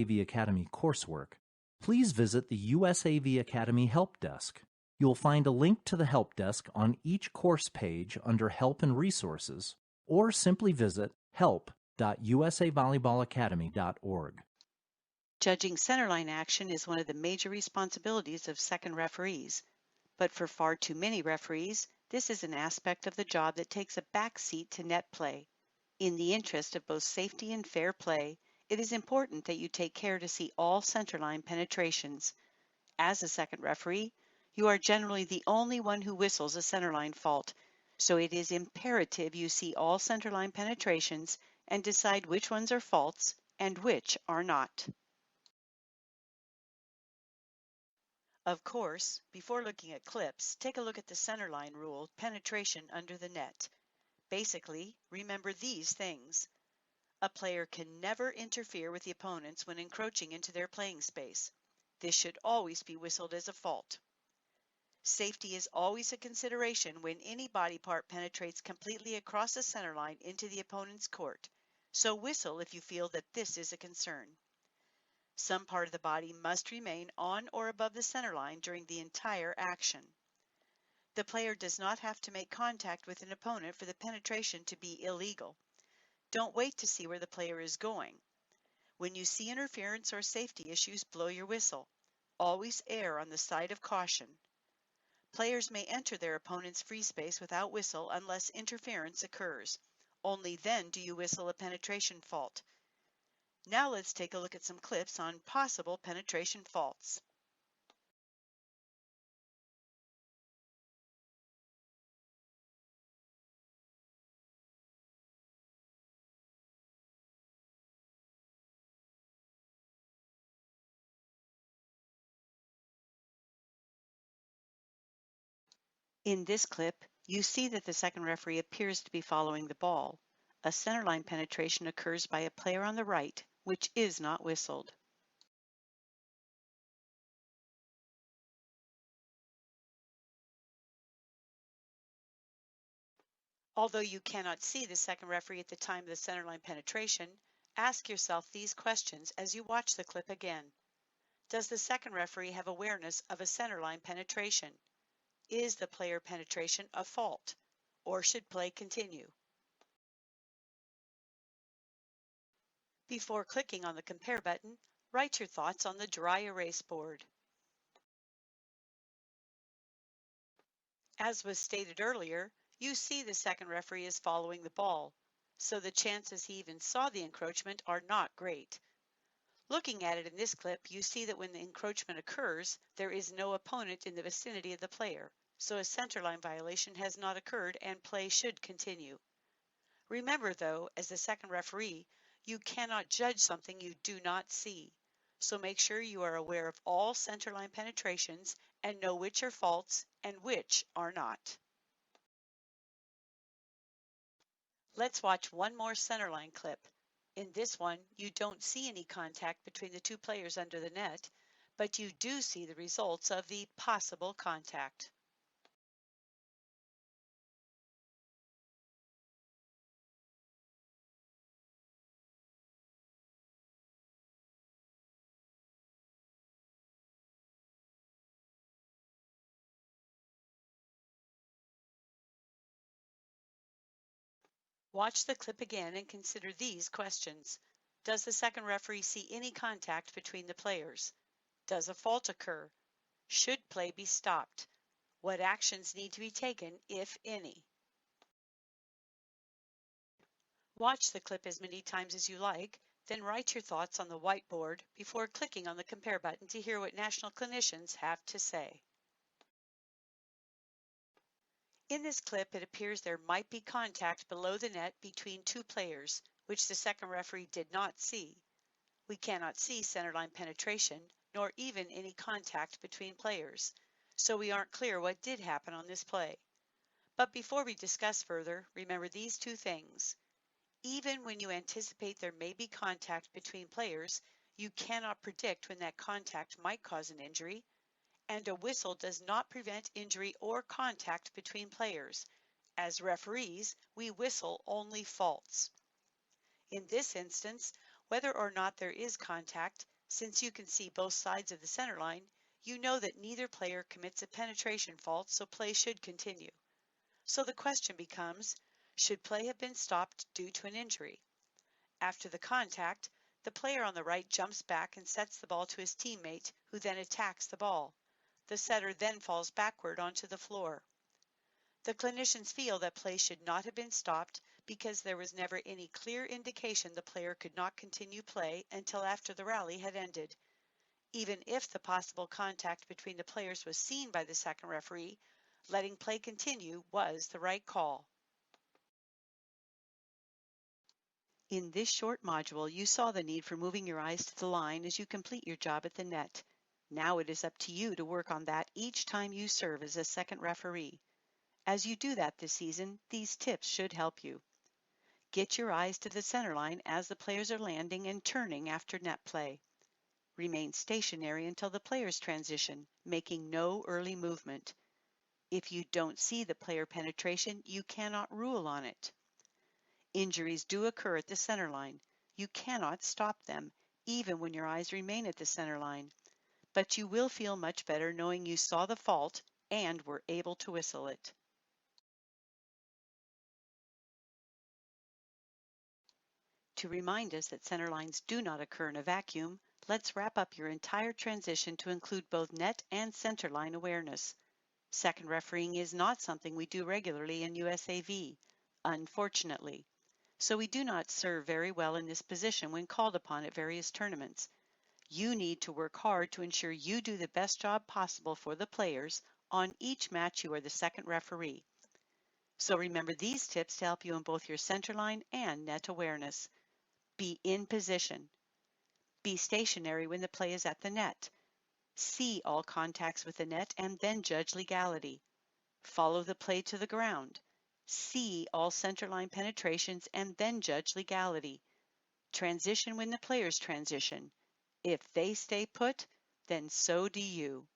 USAV Academy coursework, please visit the USAV Academy Help Desk. You'll find a link to the Help Desk on each course page under Help and Resources, or simply visit help.usavolleyballacademy.org. Judging centerline action is one of the major responsibilities of second referees, but for far too many referees, this is an aspect of the job that takes a back seat to net play. In the interest of both safety and fair play, it is important that you take care to see all centerline penetrations. As a second referee, you are generally the only one who whistles a centerline fault, so it is imperative you see all centerline penetrations and decide which ones are faults and which are not. Of course, before looking at clips, take a look at the centerline rule, penetration under the net. Basically, remember these things. A player can never interfere with the opponents when encroaching into their playing space. This should always be whistled as a fault. Safety is always a consideration when any body part penetrates completely across the centerline into the opponent's court, so whistle if you feel that this is a concern. Some part of the body must remain on or above the centerline during the entire action. The player does not have to make contact with an opponent for the penetration to be illegal. Don't wait to see where the player is going. When you see interference or safety issues, blow your whistle. Always err on the side of caution. Players may enter their opponent's free space without whistle unless interference occurs. Only then do you whistle a penetration fault. Now let's take a look at some clips on possible penetration faults. In this clip, you see that the second referee appears to be following the ball. A centerline penetration occurs by a player on the right, which is not whistled. Although you cannot see the second referee at the time of the centerline penetration, ask yourself these questions as you watch the clip again. Does the second referee have awareness of a centerline penetration? Is the player penetration a fault, or should play continue? Before clicking on the Compare button, write your thoughts on the dry erase board. As was stated earlier, you see the second referee is following the ball, so the chances he even saw the encroachment are not great. Looking at it in this clip, you see that when the encroachment occurs, there is no opponent in the vicinity of the player, so a centerline violation has not occurred and play should continue. Remember though, as the second referee, you cannot judge something you do not see, so make sure you are aware of all centerline penetrations and know which are faults and which are not. Let's watch one more centerline clip. In this one, you don't see any contact between the two players under the net, but you do see the results of the possible contact. Watch the clip again and consider these questions. Does the second referee see any contact between the players? Does a fault occur? Should play be stopped? What actions need to be taken, if any? Watch the clip as many times as you like, then write your thoughts on the whiteboard before clicking on the Compare button to hear what national clinicians have to say. In this clip, it appears there might be contact below the net between two players, which the second referee did not see. We cannot see centerline penetration, nor even any contact between players, so we aren't clear what did happen on this play. But before we discuss further, remember these two things. Even when you anticipate there may be contact between players, you cannot predict when that contact might cause an injury, and a whistle does not prevent injury or contact between players. As referees, we whistle only faults. In this instance, Whether or not there is contact, since you can see both sides of the center line, you know that neither player commits a penetration fault, so play should continue. So the question becomes, should play have been stopped due to an injury? After the contact, the player on the right jumps back and sets the ball to his teammate, who then attacks the ball. The setter then falls backward onto the floor. The clinicians feel that play should not have been stopped because there was never any clear indication the player could not continue play until after the rally had ended. Even if the possible contact between the players was seen by the second referee, letting play continue was the right call. In this short module, you saw the need for moving your eyes to the line as you complete your job at the net. Now it is up to you to work on that each time you serve as a second referee. As you do that this season, these tips should help you. Get your eyes to the center line as the players are landing and turning after net play. Remain stationary until the players transition, making no early movement. If you don't see the player penetration, you cannot rule on it. Injuries do occur at the center line. You cannot stop them, even when your eyes remain at the center line. But you will feel much better knowing you saw the fault and were able to whistle it. To remind us that center lines do not occur in a vacuum, let's wrap up your entire transition to include both net and center line awareness. Second refereeing is not something we do regularly in USAV, unfortunately. So we do not serve very well in this position when called upon at various tournaments. You need to work hard to ensure you do the best job possible for the players on each match you are the second referee. So remember these tips to help you in both your centerline and net awareness. Be in position. Be stationary when the play is at the net. See all contacts with the net and then judge legality. Follow the play to the ground. See all centerline penetrations and then judge legality. Transition when the players transition. If they stay put, then so do you.